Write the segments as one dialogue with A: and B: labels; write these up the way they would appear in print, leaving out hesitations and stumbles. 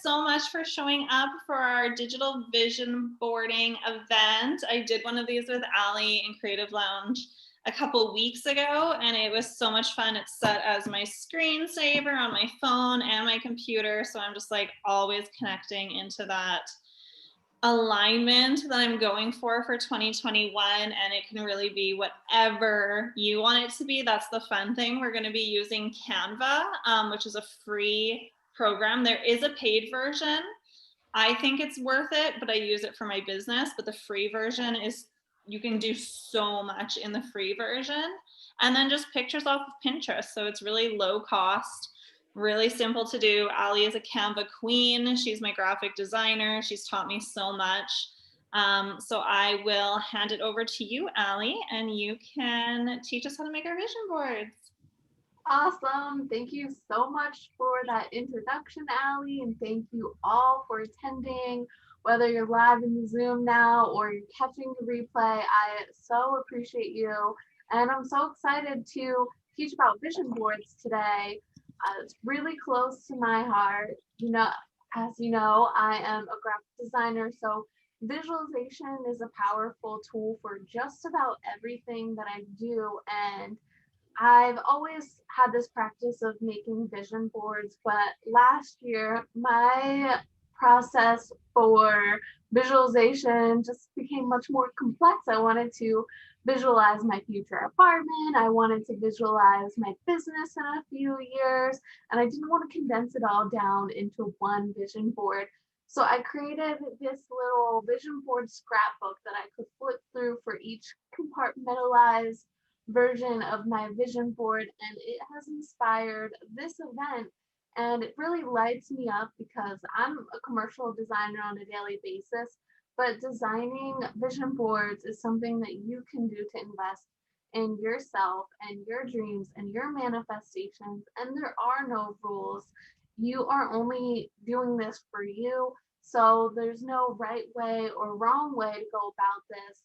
A: so much for showing up for our digital vision boarding event. I did one of these with Allie in Creative Lounge a couple weeks ago, and it was so much fun. It's set as my screensaver on my phone and my computer, so I'm just like always connecting into that alignment that I'm going for 2021, and it can really be whatever you want it to be. That's the fun thing. We're going to be using Canva, which is a free program. There is a paid version. I think it's worth it, but I use it for my business. But the free version is, you can do so much in the free version. And then just pictures off of Pinterest. So it's really low cost, really simple to do. Allie is a Canva queen. She's my graphic designer. She's taught me so much. So I will hand it over to you, Allie, and you can teach us how to make our vision boards.
B: Awesome. Thank you so much for that introduction, Allie, and thank you all for attending, whether you're live in the Zoom now or you're catching the replay. I so appreciate you, and I'm so excited to teach about vision boards today. It's really close to my heart. As you know, I am a graphic designer, so visualization is a powerful tool for just about everything that I do, and I've always had this practice of making vision boards, but last year my process for visualization just became much more complex. I wanted to visualize my future apartment. I wanted to visualize my business in a few years, and I didn't want to condense it all down into one vision board. So I created this little vision board scrapbook that I could flip through for each compartmentalized version of my vision board, and it has inspired this event, and it really lights me up because I'm a commercial designer on a daily basis, but designing vision boards is something that you can do to invest in yourself and your dreams and your manifestations, and there are no rules. You are only doing this for you, so there's no right way or wrong way to go about this.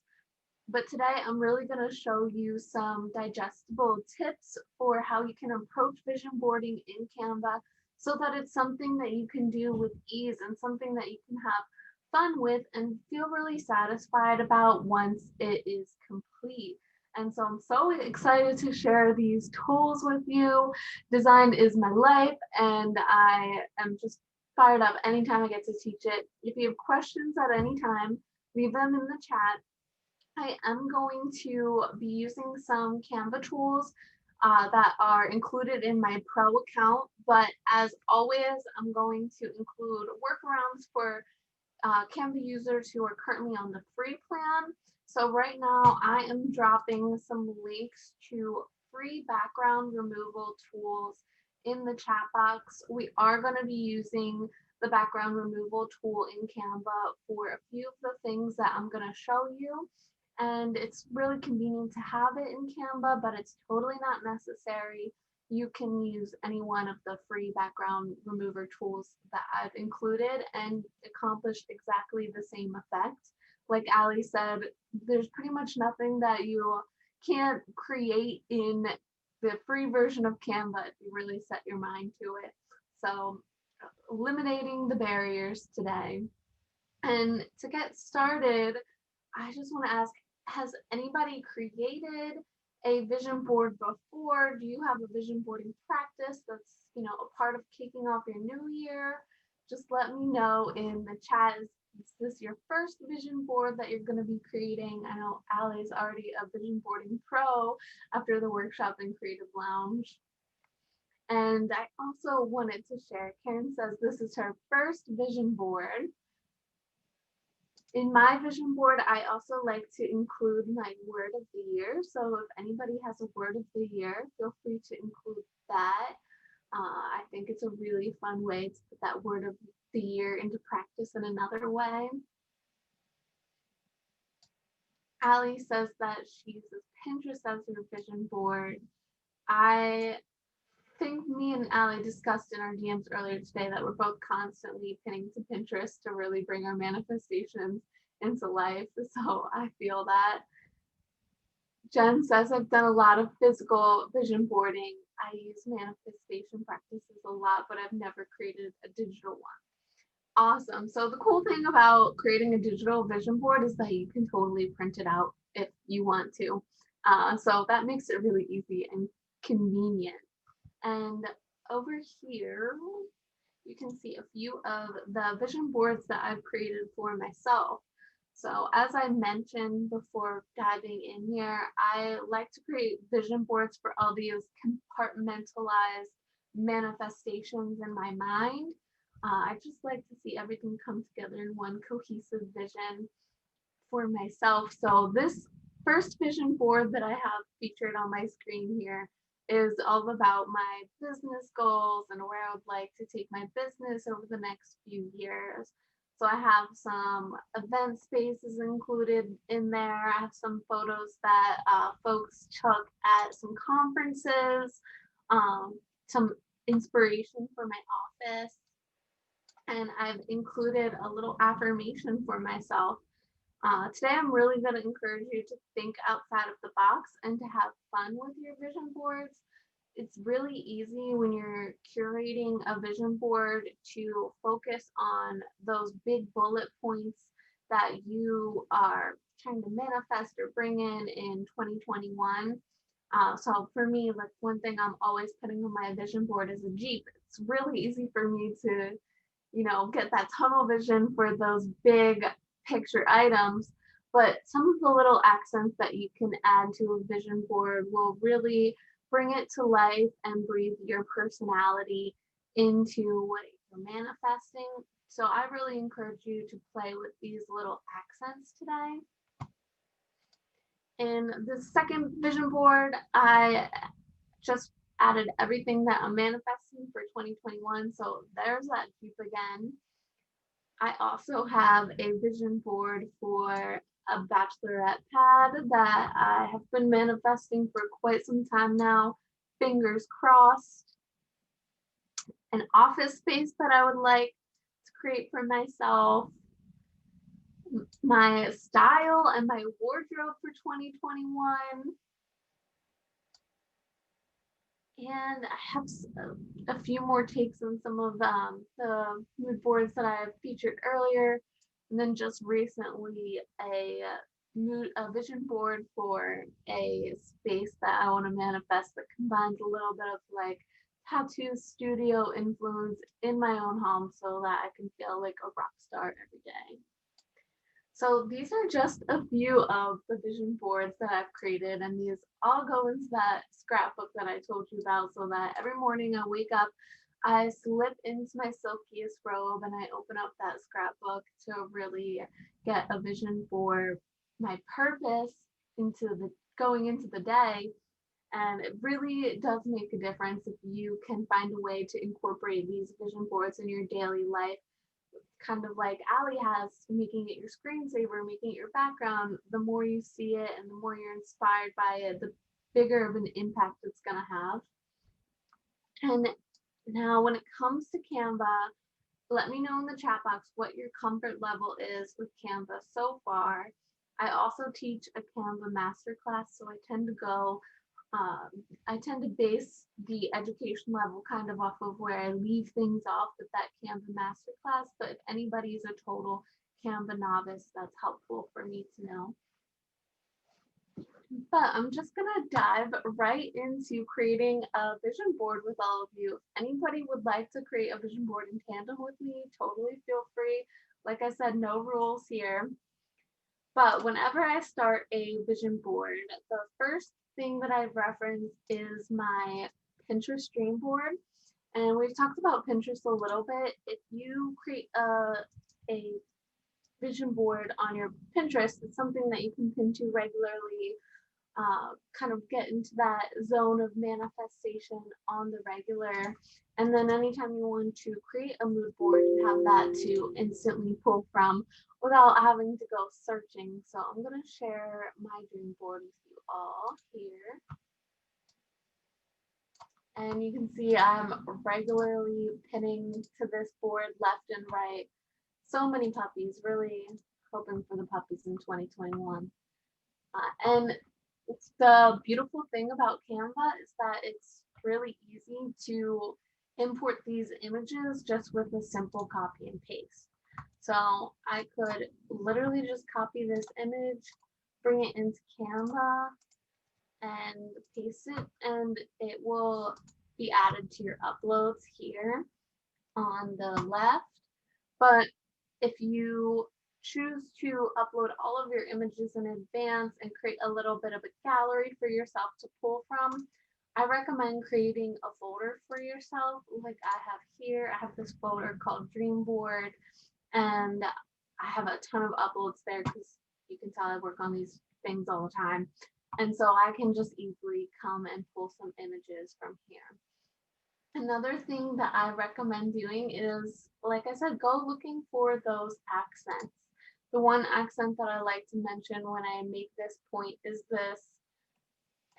B: But today I'm really going to show you some digestible tips for how you can approach vision boarding in Canva so that it's something that you can do with ease and something that you can have fun with and feel really satisfied about once it is complete. And so I'm so excited to share these tools with you. Design is my life, and I am just fired up anytime I get to teach it. If you have questions at any time, leave them in the chat. I am going to be using some Canva tools that are included in my pro account, but as always, I'm going to include workarounds for Canva users who are currently on the free plan. So right now I am dropping some links to free background removal tools in the chat box. We are going to be using the background removal tool in Canva for a few of the things that I'm going to show you. And it's really convenient to have it in Canva, but it's totally not necessary. You can use any one of the free background remover tools that I've included and accomplish exactly the same effect. Like Allie said, there's pretty much nothing that you can't create in the free version of Canva if you really set your mind to it. So eliminating the barriers today. And to get started, I just want to ask, has anybody created a vision board before? Do you have a vision boarding practice that's, a part of kicking off your new year? Just let me know in the chat. Is this your first vision board that you're going to be creating? I know Allie's already a vision boarding pro after the workshop in Creative Lounge. And I also wanted to share, Karen says this is her first vision board. In my vision board, I also like to include my word of the year. So if anybody has a word of the year, feel free to include that. I think it's a really fun way to put that word of the year into practice in another way. Allie says that she uses Pinterest as her vision board. I think me and Allie discussed in our DMs earlier today that we're both constantly pinning to Pinterest to really bring our manifestations into life. So I feel that. Jen says, I've done a lot of physical vision boarding. I use manifestation practices a lot, but I've never created a digital one. Awesome. So the cool thing about creating a digital vision board is that you can totally print it out if you want to. So that makes it really easy and convenient. And over here, you can see a few of the vision boards that I've created for myself. So as I mentioned before diving in here, I like to create vision boards for all these compartmentalized manifestations in my mind. I just like to see everything come together in one cohesive vision for myself. So this first vision board that I have featured on my screen here is all about my business goals and where I would like to take my business over the next few years. So I have some event spaces included in there. I have some photos that folks took at some conferences, some inspiration for my office, and I've included a little affirmation for myself. Today, I'm really going to encourage you to think outside of the box and to have fun with your vision boards. It's really easy when you're curating a vision board to focus on those big bullet points that you are trying to manifest or bring in 2021. So for me, like one thing I'm always putting on my vision board is a Jeep. It's really easy for me to get that tunnel vision for those big picture items. But some of the little accents that you can add to a vision board will really bring it to life and breathe your personality into what you're manifesting. So I really encourage you to play with these little accents today. In the second vision board, I just added everything that I'm manifesting for 2021. So there's that Jeep again. I also have a vision board for a bachelorette pad that I have been manifesting for quite some time now. Fingers crossed. An office space that I would like to create for myself. My style and my wardrobe for 2021. And I have a few more takes on some of the mood boards that I've featured earlier. And then just recently a vision board for a space that I want to manifest that combines a little bit of like tattoo studio influence in my own home so that I can feel like a rock star every day. So these are just a few of the vision boards that I've created, and these all go into that scrapbook that I told you about so that every morning I wake up, I slip into my silkiest robe and I open up that scrapbook to really get a vision for my purpose going into the day. And it really does make a difference if you can find a way to incorporate these vision boards in your daily life, kind of like Allie has, making it your screensaver, making it your background. The more you see it and the more you're inspired by it, the bigger of an impact it's going to have. And now when it comes to Canva, let me know in the chat box what your comfort level is with Canva so far. I also teach a Canva masterclass, so I tend to base the education level kind of off of where I leave things off with that Canva masterclass. But if anybody's a total Canva novice, that's helpful for me to know. But I'm just gonna dive right into creating a vision board with all of you. If anybody would like to create a vision board in tandem with me, totally feel free. Like I said, no rules here. But whenever I start a vision board, the first thing that I've referenced is my Pinterest dream board. And we've talked about Pinterest a little bit. If you create a vision board on your Pinterest, it's something that you can pin to regularly, kind of get into that zone of manifestation on the regular. And then anytime you want to create a mood board, you have that to instantly pull from without having to go searching. So I'm going to share my dream board with you all here. And you can see I'm regularly pinning to this board left and right. So many puppies, really hoping for the puppies in 2021. And the beautiful thing about Canva is that it's really easy to import these images just with a simple copy and paste. So I could literally just copy this image, bring it into Canva, and paste it, and it will be added to your uploads here on the left. But if you choose to upload all of your images in advance and create a little bit of a gallery for yourself to pull from, I recommend creating a folder for yourself. Like I have here, I have this folder called Dream Board, and I have a ton of uploads there because you can tell I work on these things all the time. And so I can just easily come and pull some images from here. Another thing that I recommend doing is, like I said, go looking for those accents. The one accent that I like to mention when I make this point is this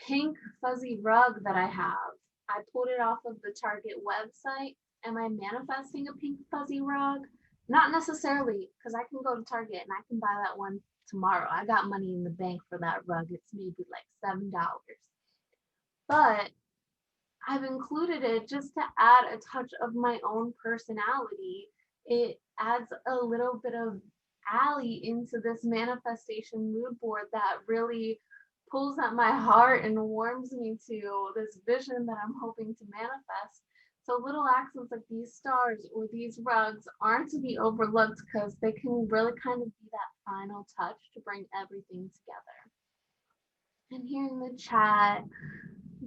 B: pink fuzzy rug that I have. I pulled it off of the Target website. Am I manifesting a pink fuzzy rug? Not necessarily, because I can go to Target and I can buy that one tomorrow. I got money in the bank for that rug. It's maybe like $7. But I've included it just to add a touch of my own personality. It adds a little bit of Allie into this manifestation mood board that really pulls at my heart and warms me to this vision that I'm hoping to manifest. So little accents like these stars or these rugs aren't to be overlooked because they can really kind of be that final touch to bring everything together. And here in the chat,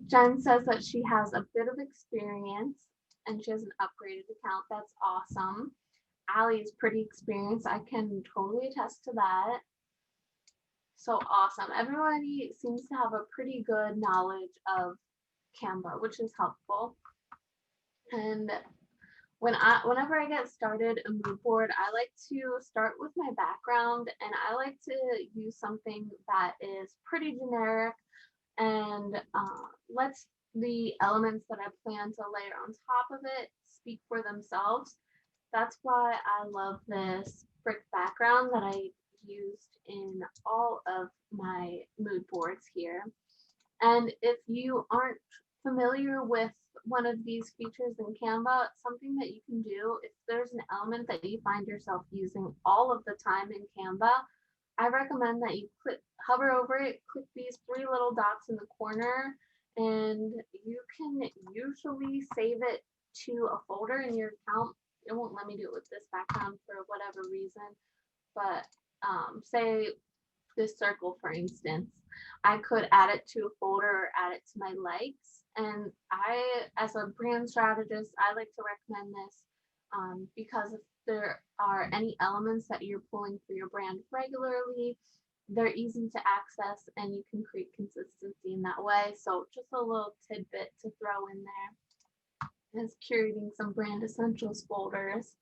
B: Jen says that she has a bit of experience and she has an upgraded account. That's awesome. Allie is pretty experienced. I can totally attest to that. So awesome. Everybody seems to have a pretty good knowledge of Canva, which is helpful. And whenever I get started a mood board, I like to start with my background, and I like to use something that is pretty generic and lets the elements that I plan to layer on top of it speak for themselves. That's why I love this brick background that I used in all of my mood boards here. And if you aren't familiar with one of these features in Canva, something that you can do, if there's an element that you find yourself using all of the time in Canva, I recommend that you hover over it, click these three little dots in the corner, and you can usually save it to a folder in your account. It won't let me do it with this background for whatever reason, but say this circle, for instance, I could add it to a folder or add it to my likes. And I, as a brand strategist, I like to recommend this because if there are any elements that you're pulling for your brand regularly, they're easy to access and you can create consistency in that way. So just a little tidbit to throw in there is curating some brand essentials folders.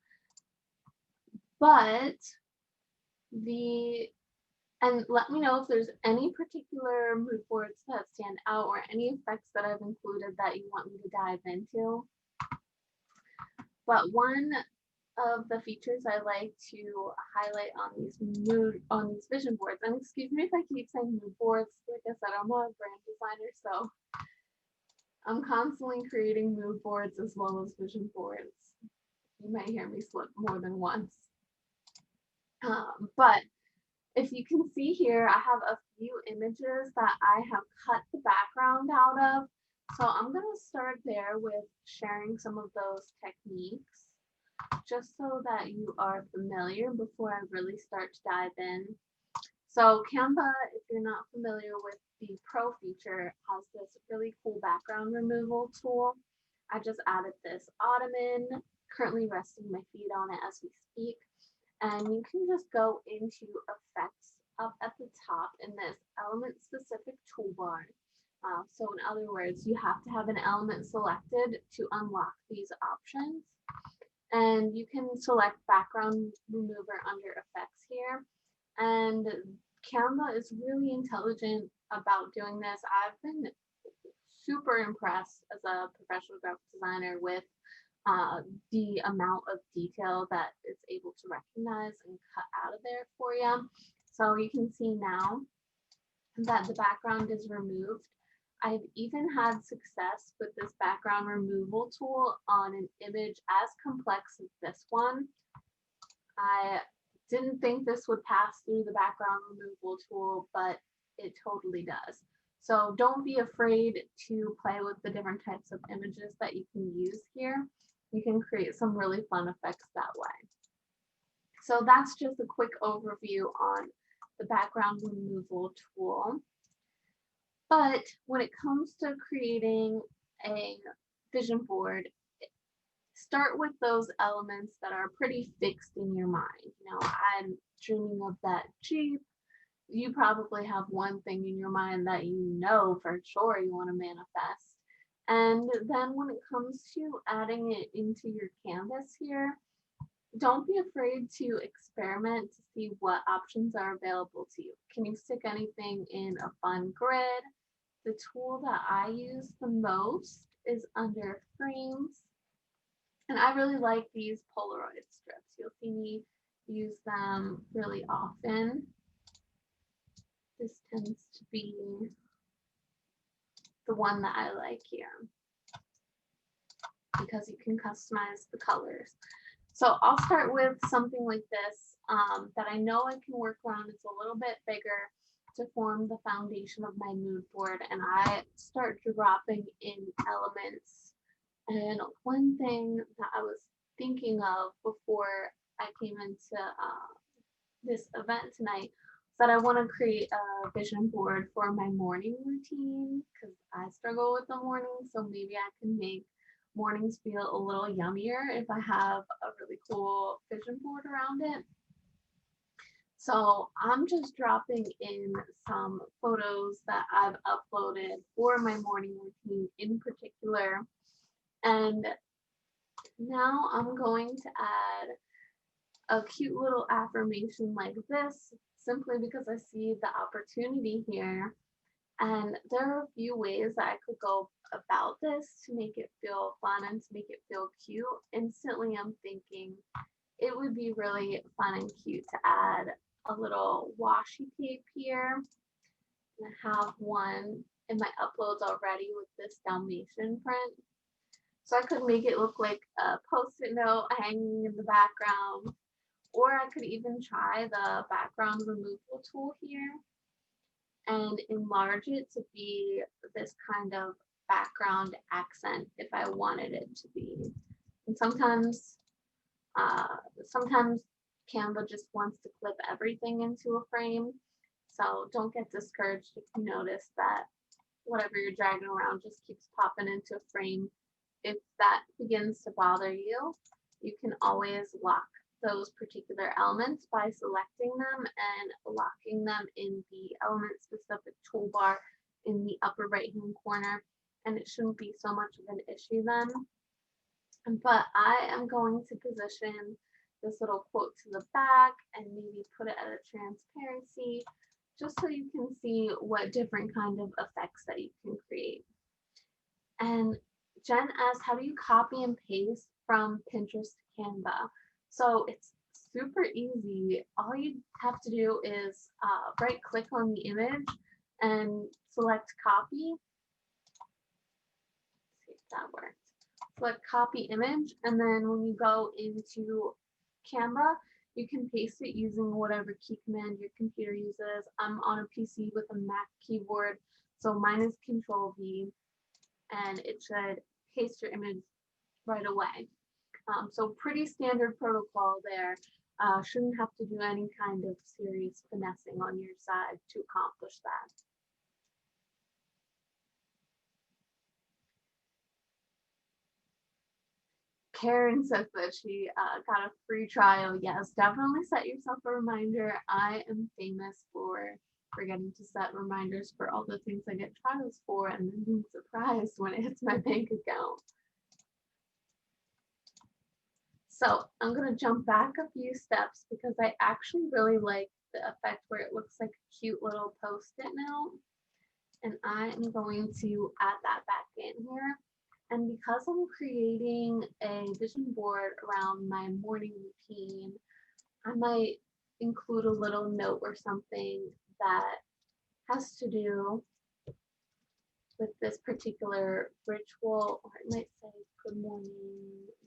B: But and let me know if there's any particular mood boards that stand out or any effects that I've included that you want me to dive into. But one of the features I like to highlight on these vision boards, and excuse me if I keep saying mood boards, like I said, I'm a brand designer, so I'm constantly creating mood boards as well as vision boards. You might hear me slip more than once. But if you can see here, I have a few images that I have cut the background out of. So I'm going to start there with sharing some of those techniques, just so that you are familiar before I really start to dive in. So Canva, if you're not familiar with the Pro feature, has this really cool background removal tool. I just added this ottoman, currently resting my feet on it as we speak. And you can just go into effects up at the top in this element specific toolbar. So in other words, you have to have an element selected to unlock these options. And you can select background remover under effects here. And Canva is really intelligent about doing this. I've been super impressed as a professional graphic designer with the amount of detail that it's able to recognize and cut out of there for you. So you can see now that the background is removed. I've even had success with this background removal tool on an image as complex as this one. I didn't think this would pass through the background removal tool, but it totally does. So don't be afraid to play with the different types of images that you can use here. You can create some really fun effects that way. So that's just a quick overview on the background removal tool. But when it comes to creating a vision board, start with those elements that are pretty fixed in your mind. You know, I'm dreaming of that Jeep. You probably have one thing in your mind that you know for sure you want to manifest. And then when it comes to adding it into your canvas here, don't be afraid to experiment to see what options are available to you. Can you stick anything in a fun grid? The tool that I use the most is under frames. And I really like these Polaroid strips. You'll see me use them really often. This tends to be the one that I like here because you can customize the colors. So I'll start with something like this that I know I can work around. It's a little bit bigger to form the foundation of my mood board, and I start dropping in elements. And one thing that I was thinking of before I came into this event tonight is that I want to create a vision board for my morning routine because I struggle with the morning. So maybe I can make mornings feel a little yummier if I have a really cool vision board around it. So I'm just dropping in some photos that I've uploaded for my morning routine in particular. And now I'm going to add a cute little affirmation like this simply because I see the opportunity here. And there are a few ways that I could go about this to make it feel fun and to make it feel cute. Instantly, I'm thinking it would be really fun and cute to add a little washi tape here. And I have one in my uploads already with this Dalmatian print. So I could make it look like a post-it note hanging in the background, or I could even try the background removal tool here and enlarge it to be this kind of background accent if I wanted it to be. And sometimes Canva just wants to clip everything into a frame. So don't get discouraged if you notice that whatever you're dragging around just keeps popping into a frame. If that begins to bother you, you can always lock those particular elements by selecting them and locking them in the element specific toolbar in the upper right hand corner, and it shouldn't be so much of an issue then. But I am going to position this little quote to the back and maybe put it at a transparency just so you can see what different kind of effects that you can create. And Jen asked, how do you copy and paste from Pinterest to Canva? So it's super easy. All you have to do is right click on the image and select copy. Let's see if that works. Select copy image, and then when you go into Canva, you can paste it using whatever key command your computer uses. I'm on a PC with a Mac keyboard, so mine is Control V, and it should paste your image right away. So pretty standard protocol there. Shouldn't have to do any kind of serious finessing on your side to accomplish that. Karen says that she got a free trial. Yes, definitely set yourself a reminder. I am famous for forgetting to set reminders for all the things I get trials for and then being surprised when it hits my bank account. So I'm going to jump back a few steps because I actually really like the effect where it looks like a cute little post-it note. And I am going to add that back in here. And because I'm creating a vision board around my morning routine, I might include a little note or something that has to do with this particular ritual, or it might say, good morning,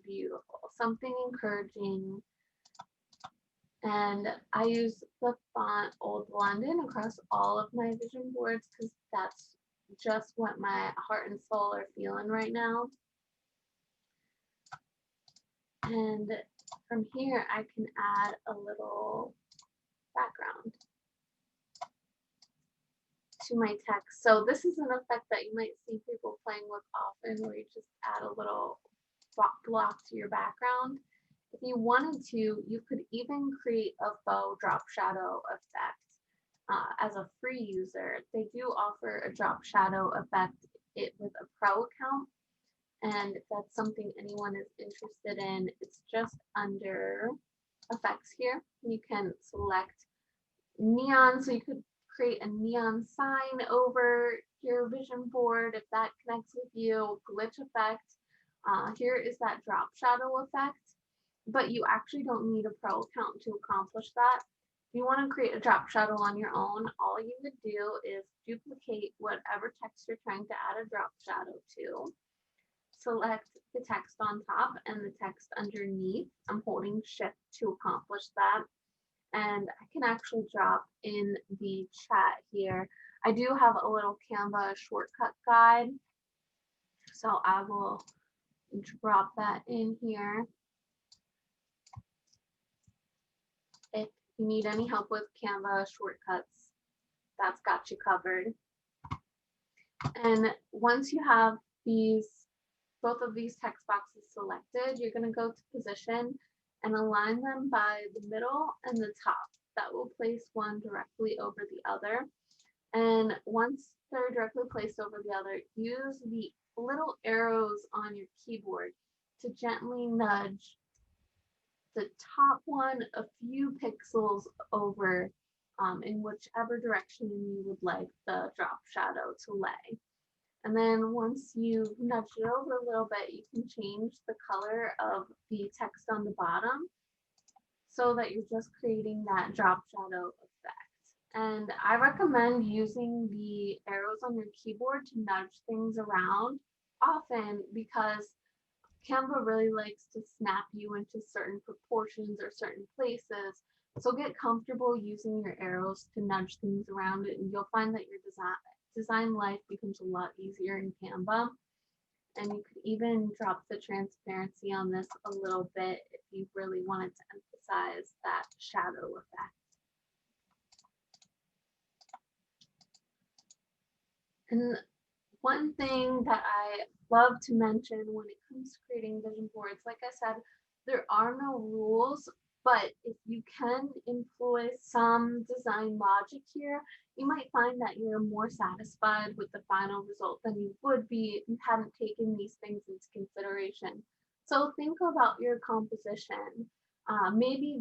B: beautiful, something encouraging And I use the font Old London across all of my vision boards because that's just what my heart and soul are feeling right now. And from here, I can add a little background to my text. So this is an effect that you might see people playing with often, where you just add a little block to your background. If you wanted to, you could even create a faux drop shadow effect as a free user. They do offer a drop shadow effect with a pro account. And if that's something anyone is interested in, it's just under effects here. You can select neon, so you could create a neon sign over your vision board if that connects with you. Glitch effect. Here is that drop shadow effect, but you actually don't need a pro account to accomplish that. If you want to create a drop shadow on your own, all you would do is duplicate whatever text you're trying to add a drop shadow to. Select the text on top and the text underneath. I'm holding shift to accomplish that. And I can actually drop in the chat here. I do have a little Canva shortcut guide, so I will drop that in here. If you need any help with Canva shortcuts, that's got you covered. And once you have both of these text boxes selected, you're going to go to position and align them by the middle and the top. That will place one directly over the other. And once they're directly placed over the other, use the little arrows on your keyboard to gently nudge the top one a few pixels over in whichever direction you would like the drop shadow to lay. And then once you've nudged it over a little bit, you can change the color of the text on the bottom so that you're just creating that drop shadow effect. And I recommend using the arrows on your keyboard to nudge things around often because Canva really likes to snap you into certain proportions or certain places. So get comfortable using your arrows to nudge things around it, and you'll find that your design life becomes a lot easier in Canva. And you could even drop the transparency on this a little bit if you really wanted to emphasize that shadow effect. And one thing that I love to mention when it comes to creating vision boards, like I said, there are no rules, but if you can employ some design logic here, you might find that you're more satisfied with the final result than you would be if you hadn't taken these things into consideration. So think about your composition. Maybe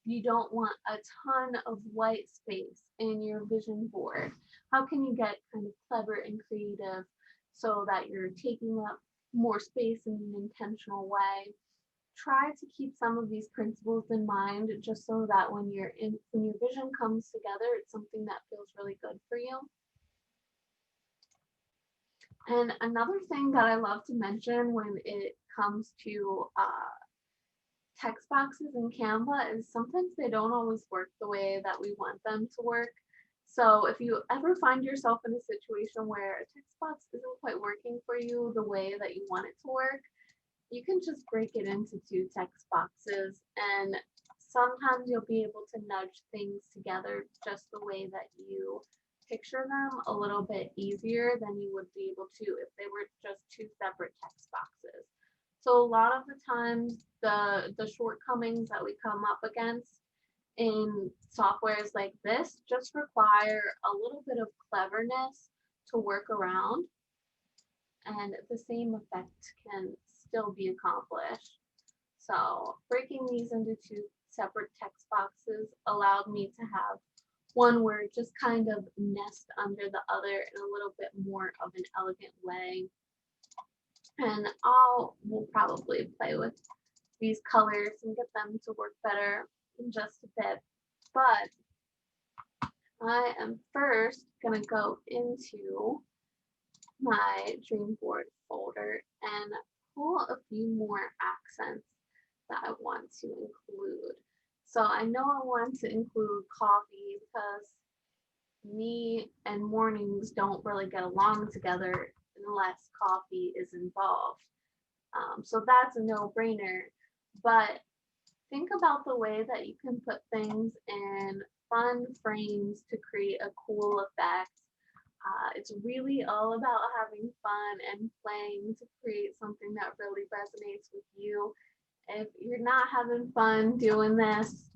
B: you don't want a ton of white space in your vision board. How can you get kind of clever and creative so that you're taking up more space in an intentional way? Try to keep some of these principles in mind just so that when your vision comes together, it's something that feels really good for you. And another thing that I love to mention when it comes to text boxes in Canva is sometimes they don't always work the way that we want them to work. So if you ever find yourself in a situation where a text box isn't quite working for you the way that you want it to work, you can just break it into two text boxes, and sometimes you'll be able to nudge things together just the way that you picture them a little bit easier than you would be able to if they were just two separate text boxes. So a lot of the times the shortcomings that we come up against in softwares like this just require a little bit of cleverness to work around, and the same effect can still be accomplished. So breaking these into two separate text boxes allowed me to have one word just kind of nest under the other in a little bit more of an elegant way. And we'll probably play with these colors and get them to work better in just a bit. But I am first gonna go into my dream board folder and pull a few more accents that I want to include. So I know I want to include coffee because me and mornings don't really get along together unless coffee is involved. So that's a no-brainer. But think about the way that you can put things in fun frames to create a cool effect. It's really all about having fun and playing to create something that really resonates with you. If you're not having fun doing this,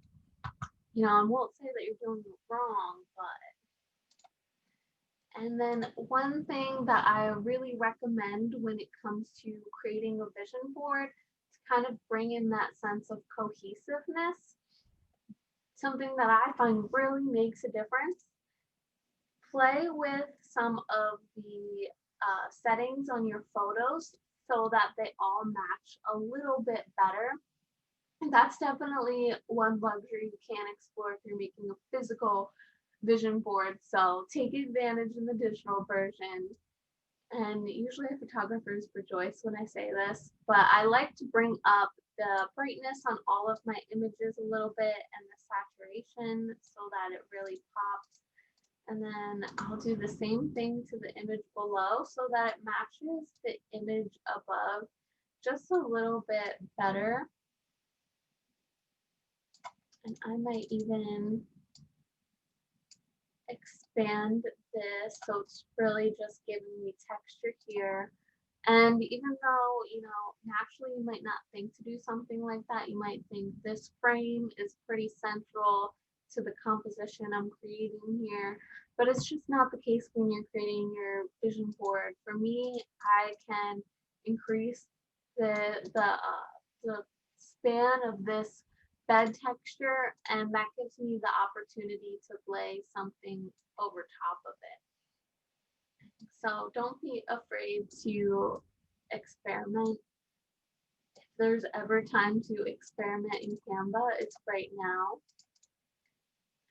B: I won't say that you're doing it wrong, but and then one thing that I really recommend when it comes to creating a vision board to kind of bring in that sense of cohesiveness, something that I find really makes a difference. Play with some of the settings on your photos so that they all match a little bit better. And that's definitely one luxury you can explore if you're making a physical vision board. So take advantage in the digital version. And usually photographers rejoice when I say this, but I like to bring up the brightness on all of my images a little bit and the saturation so that it really pops. And then I'll do the same thing to the image below so that it matches the image above just a little bit better. And I might even expand this so it's really just giving me texture here. And even though, naturally you might not think to do something like that, you might think this frame is pretty central to the composition I'm creating here. But it's just not the case when you're creating your vision board. For me, I can increase the span of this bed texture, and that gives me the opportunity to lay something over top of it. So don't be afraid to experiment. If there's ever time to experiment in Canva, it's right now.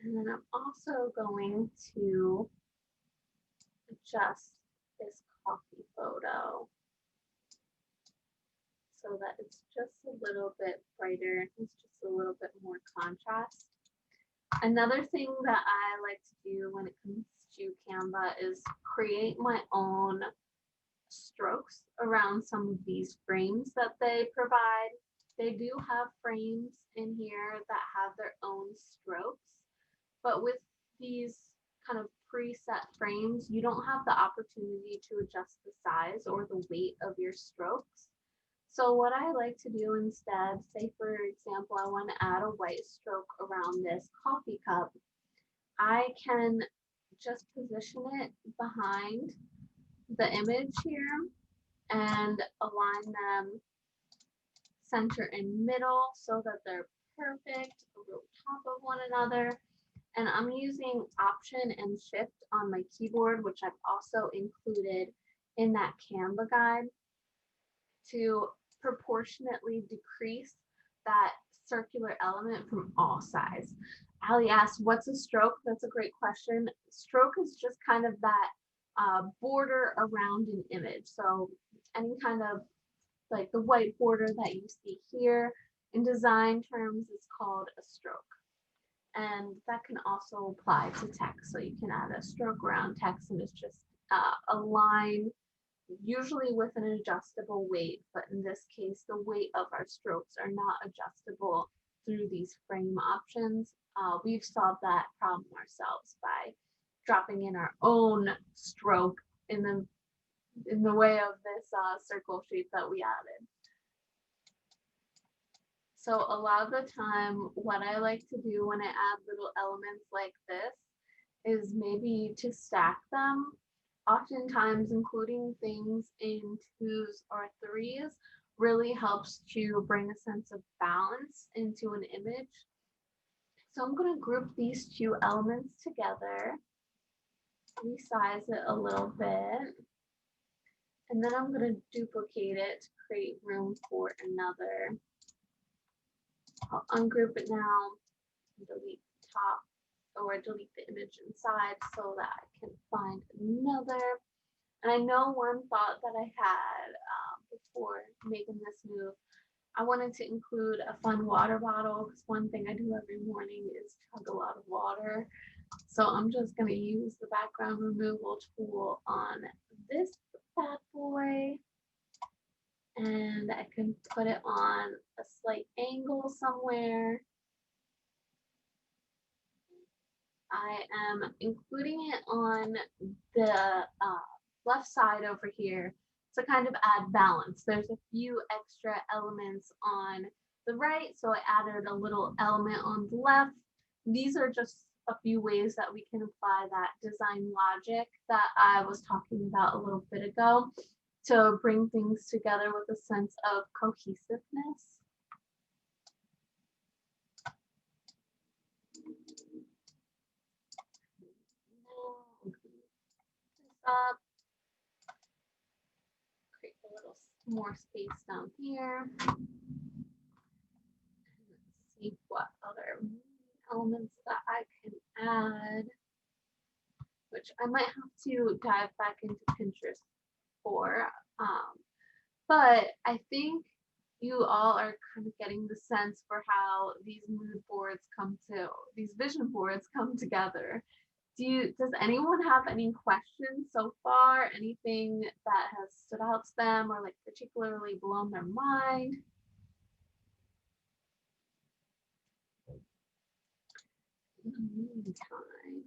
B: And then I'm also going to adjust this coffee photo so that it's just a little bit brighter. It's just a little bit more contrast. Another thing that I like to do when it comes to Canva is create my own strokes around some of these frames that they provide. They do have frames in here that have their own strokes, but with these kind of preset frames, you don't have the opportunity to adjust the size or the weight of your strokes. So what I like to do instead, say for example, I want to add a white stroke around this coffee cup, I can just position it behind the image here and align them center and middle so that they're perfect over top of one another. And I'm using Option and Shift on my keyboard, which I've also included in that Canva guide, to proportionately decrease that circular element from all sides. Allie asked, what's a stroke? That's a great question. Stroke is just kind of that border around an image. So any kind of like the white border that you see here in design terms is called a stroke. And that can also apply to text. So you can add a stroke around text and it's just a line, usually with an adjustable weight, but in this case, the weight of our strokes are not adjustable through these frame options. We've solved that problem ourselves by dropping in our own stroke in the way of this circle shape that we added. So a lot of the time, what I like to do when I add little elements like this is maybe to stack them. Oftentimes, including things in twos or threes really helps to bring a sense of balance into an image. So I'm going to group these two elements together, resize it a little bit, and then I'm going to duplicate it to create room for another. I'll ungroup it now, delete the top, or delete the image inside so that I can find another. And I know one thought that I had before making this move I wanted to include a fun water bottle because one thing I do every morning is chug a lot of water. So I'm just going to use the background removal tool on this bad boy, and I can put it on a slight angle somewhere. I am including it on the left side over here to kind of add balance. There's a few extra elements on the right, so I added a little element on the left. These are just a few ways that we can apply that design logic that I was talking about a little bit ago to bring things together with a sense of cohesiveness. Up, create a little more space down here. Let's see what other elements that I can add, which I might have to dive back into Pinterest for. But I think you all are kind of getting the sense for how these these vision boards come together. Does anyone have any questions so far? Anything that has stood out to them or like particularly blown their mind? In the meantime,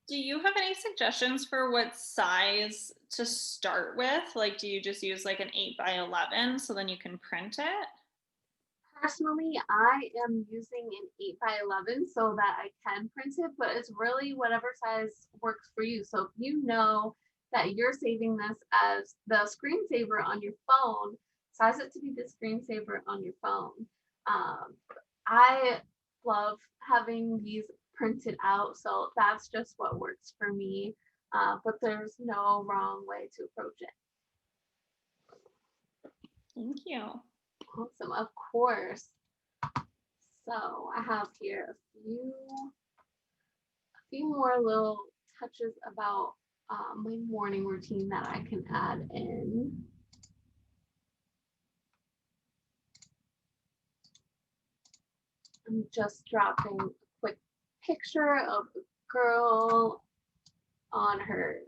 A: Do you have any suggestions for what size to start with? Like, do you just use like an 8x11 so then you can print it?
B: personally, I am using an 8x11 so that I can print it, but it's really whatever size works for you. So if you know that you're saving this as the screensaver on your phone, size it to be the screensaver on your phone. I love having these printed out, so that's just what works for me. But there's no wrong way to approach it.
A: Thank you.
B: Awesome, of course. So I have here a few more little touches about my morning routine that I can add in. I'm just dropping a quick picture of a girl on her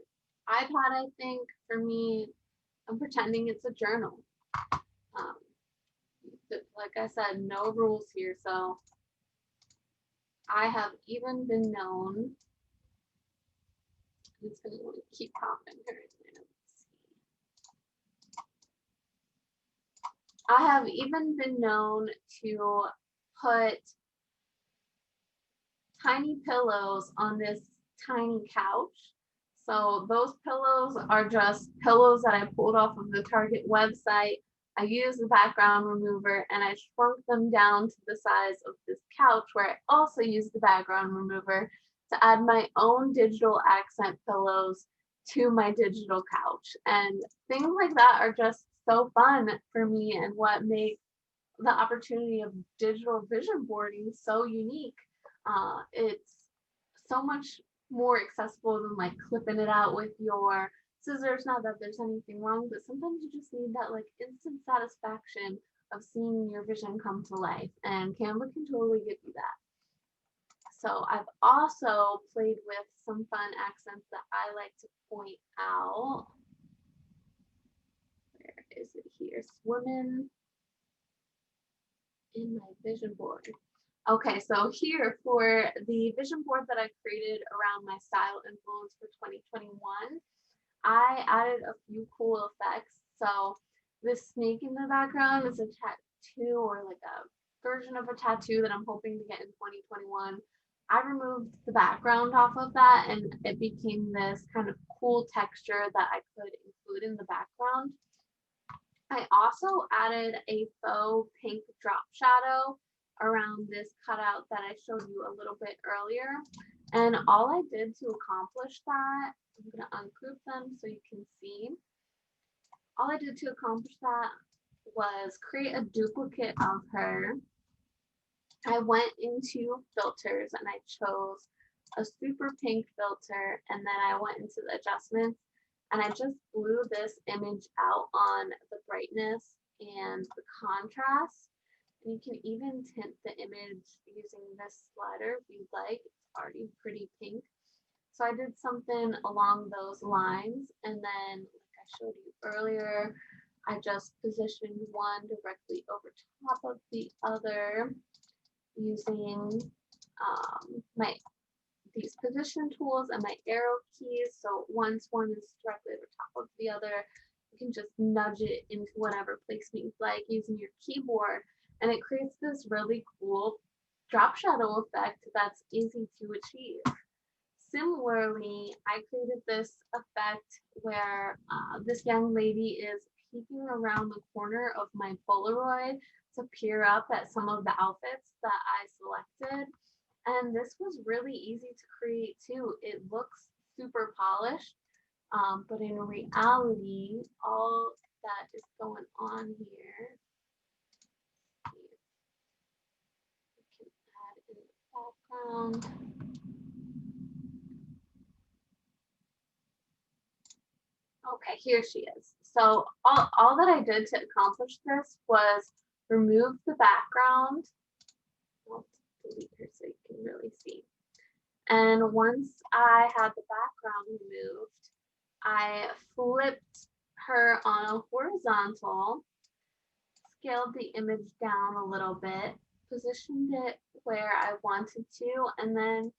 B: iPad, I think. For me, I'm pretending it's a journal. Um, like I said, no rules here. So I have even been known. I'm just going to keep popping her in there. I have even been known to put tiny pillows on this tiny couch. So those pillows are just pillows that I pulled off of the Target website. I used the background remover and I shrunk them down to the size of this couch, where I also used the background remover to add my own digital accent pillows to my digital couch. And things like that are just so fun for me and what makes the opportunity of digital vision boarding so unique. It's so much more accessible than like clipping it out with your scissors. Not that there's anything wrong, but sometimes you just need that like instant satisfaction of seeing your vision come to life, and Canva can totally give you that. So I've also played with some fun accents that I like to point out. Where is it here? Swimming in my vision board. Okay, so here for the vision board that I created around my style influence for 2021, I added a few cool effects. So this snake in the background is a tattoo, or like a version of a tattoo that I'm hoping to get in 2021. I removed the background off of that and it became this kind of cool texture that I could include in the background. I also added a faux pink drop shadow around this cutout that I showed you a little bit earlier. And all I did to accomplish that, I'm going to ungroup them so you can see. All I did to accomplish that was create a duplicate of her. I went into filters and I chose a super pink filter, and then I went into the adjustments and I just blew this image out on the brightness and the contrast. And you can even tint the image using this slider if you'd like. It's already pretty pink. So I did something along those lines, and then like I showed you earlier, I just positioned one directly over top of the other using my these position tools and my arrow keys. So once one is directly over top of the other, you can just nudge it into whatever placement you'd like using your keyboard, and it creates this really cool drop shadow effect that's easy to achieve. Similarly, I created this effect where this young lady is peeking around the corner of my Polaroid to peer up at some of the outfits that I selected. And this was really easy to create too. It looks super polished, but in reality, all that is going on here, we can add in the background. Okay, here she is. So all that I did to accomplish this was remove the background. I'll delete her so you can really see. And once I had the background removed, I flipped her on a horizontal, scaled the image down a little bit, positioned it where I wanted to, and then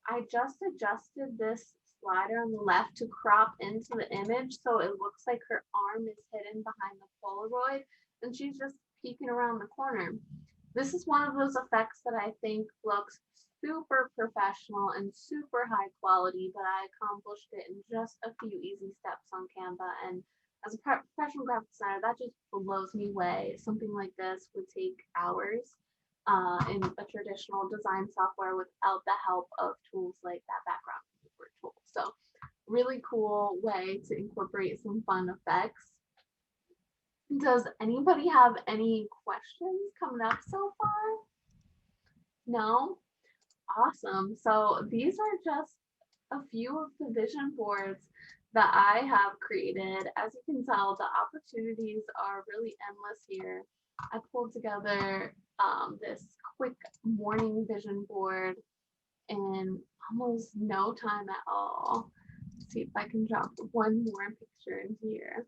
B: I just adjusted this slider on the left to crop into the image so it looks like her arm is hidden behind the Polaroid and she's just peeking around the corner. This is one of those effects that I think looks super professional and super high quality, but I accomplished it in just a few easy steps on Canva. And as a professional graphic designer, that just blows me away. Something like this would take hours in a traditional design software without the help of tools like that background tool. So really cool way to incorporate some fun effects. Does anybody have any questions coming up so far? No? Awesome. So these are just a few of the vision boards that I have created. As you can tell, the opportunities are really endless here. I pulled together this quick morning vision board in almost no time at all. Let's see if I can drop one more picture in here.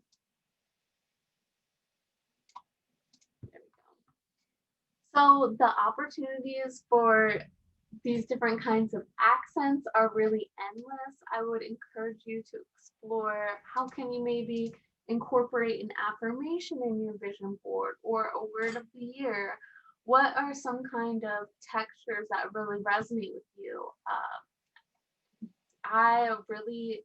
B: There we go. So the opportunities for these different kinds of accents are really endless. I would encourage you to explore how can you maybe incorporate an affirmation in your vision board or a word of the year. What are some kind of textures that really resonate with you? I really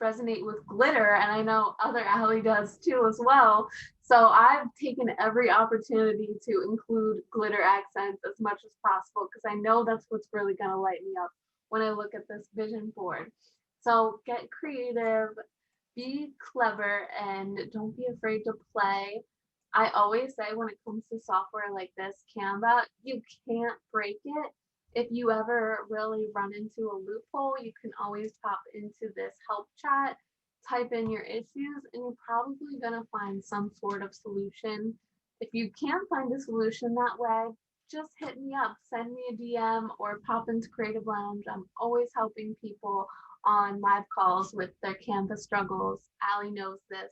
B: resonate with glitter, and I know other Allie does too as well. So I've taken every opportunity to include glitter accents as much as possible because I know that's what's really going to light me up when I look at this vision board. So get creative, be clever, and don't be afraid to play. I always say when it comes to software like this, Canva, you can't break it. If you ever really run into a loophole, you can always pop into this help chat, type in your issues, and you're probably going to find some sort of solution. If you can't find a solution that way, just hit me up, send me a DM, or pop into Creative Lounge. I'm always helping people on live calls with their Canva struggles. Allie knows this.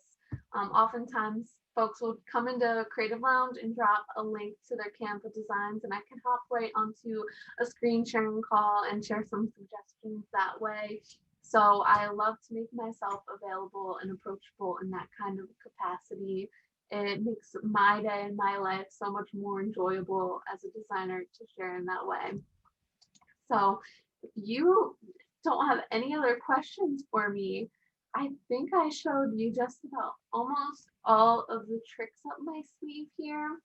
B: Oftentimes, folks will come into Creative Lounge and drop a link to their Canva designs, and I can hop right onto a screen sharing call and share some suggestions that way. So I love to make myself available and approachable in that kind of capacity. It makes my day and my life so much more enjoyable as a designer to share in that way. So if you don't have any other questions for me, I think I showed you just about almost all of the tricks up my sleeve here.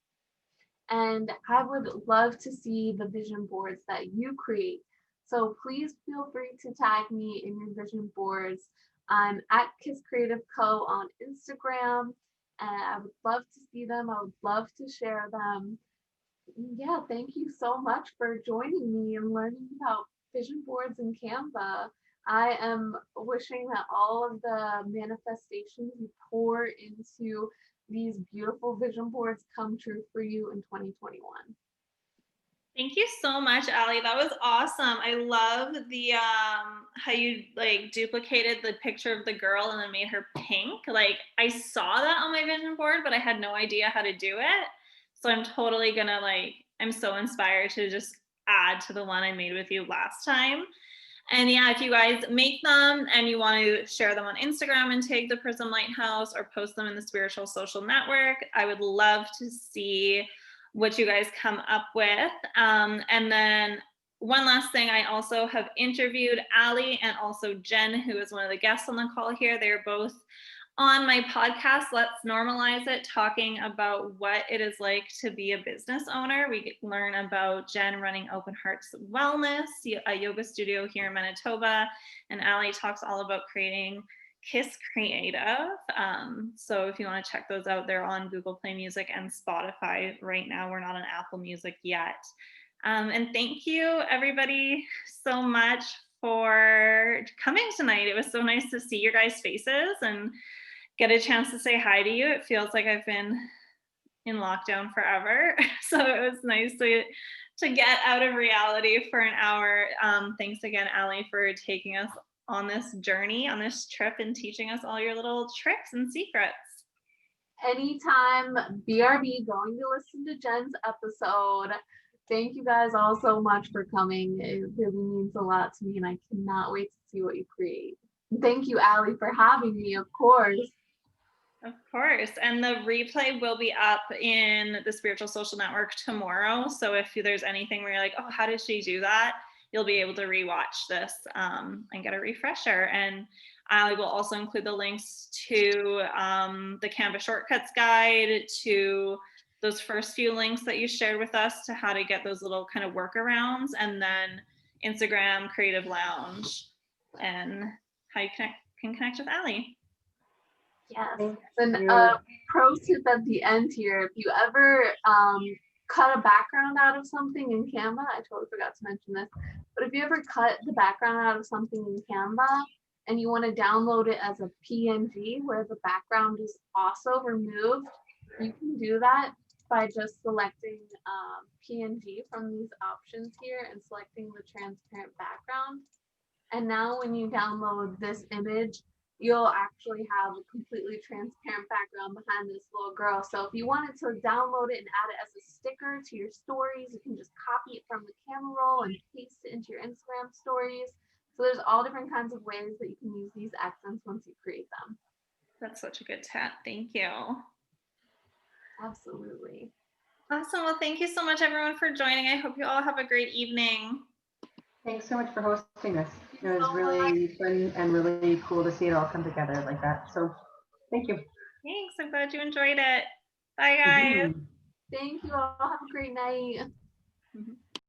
B: And I would love to see the vision boards that you create. So please feel free to tag me in your vision boards. I'm at Kiss Creative Co. on Instagram, and I would love to see them. I would love to share them. Yeah, thank you so much for joining me and learning about vision boards in Canva. I am wishing that all of the manifestations you pour into these beautiful vision boards come true for you in 2021.
A: Thank you so much, Allie. That was awesome. I love the how you like duplicated the picture of the girl and then made her pink. Like I saw that on my vision board, but I had no idea how to do it. So I'm totally gonna I'm so inspired to just add to the one I made with you last time. And yeah, if you guys make them and you want to share them on Instagram and tag the Prism Lighthouse or post them in the Spiritual Social Network, I would love to see what you guys come up with. And then one last thing, I also have interviewed Allie and also Jen, who is one of the guests on the call here. They're both on my podcast, Let's Normalize It, talking about what it is like to be a business owner. We learn about Jen running Open Hearts Wellness, a yoga studio here in Manitoba, and Allie talks all about creating Kiss Creative. So if you want to check those out, they're on Google Play Music and Spotify right now. We're not on Apple Music yet. And thank you everybody so much for coming tonight. It was so nice to see your guys' faces and get a chance to say hi to you. It feels like I've been in lockdown forever. So it was nice to get out of reality for an hour. Thanks again, Allie, for taking us on this journey, on this trip, and teaching us all your little tricks and secrets.
B: Anytime, BRB, going to listen to Jen's episode. Thank you guys all so much for coming. It really means a lot to me, and I cannot wait to see what you create. Thank you, Allie, for having me, of course.
A: Of course. And the replay will be up in the Spiritual Social Network tomorrow. So if there's anything where you're like, oh, how did she do that? You'll be able to rewatch this and get a refresher. And I will also include the links to the Canva Shortcuts Guide, to those first few links that you shared with us to how to get those little kind of workarounds, and then Instagram Creative Lounge and how you can connect with Allie.
B: Yes. And a pro tip at the end here, if you ever cut a background out of something in Canva, I totally forgot to mention this, but if you ever cut the background out of something in Canva and you want to download it as a PNG where the background is also removed, you can do that by just selecting PNG from these options here and selecting the transparent background. And now when you download this image, you'll actually have a completely transparent background behind this little girl. So if you wanted to download it and add it as a sticker to your stories, you can just copy it from the camera roll and paste it into your Instagram stories. So there's all different kinds of ways that you can use these accents once you create them.
A: That's such a good tip. Thank you.
B: Absolutely.
A: Awesome. Well, thank you so much, everyone, for joining. I hope you all have a great evening.
C: Thanks so much for hosting this. It was really fun and really cool to see it all come together like that. So thank you.
A: Thanks. I'm glad you enjoyed it. Bye, guys.
B: Thank you all. Have a great night.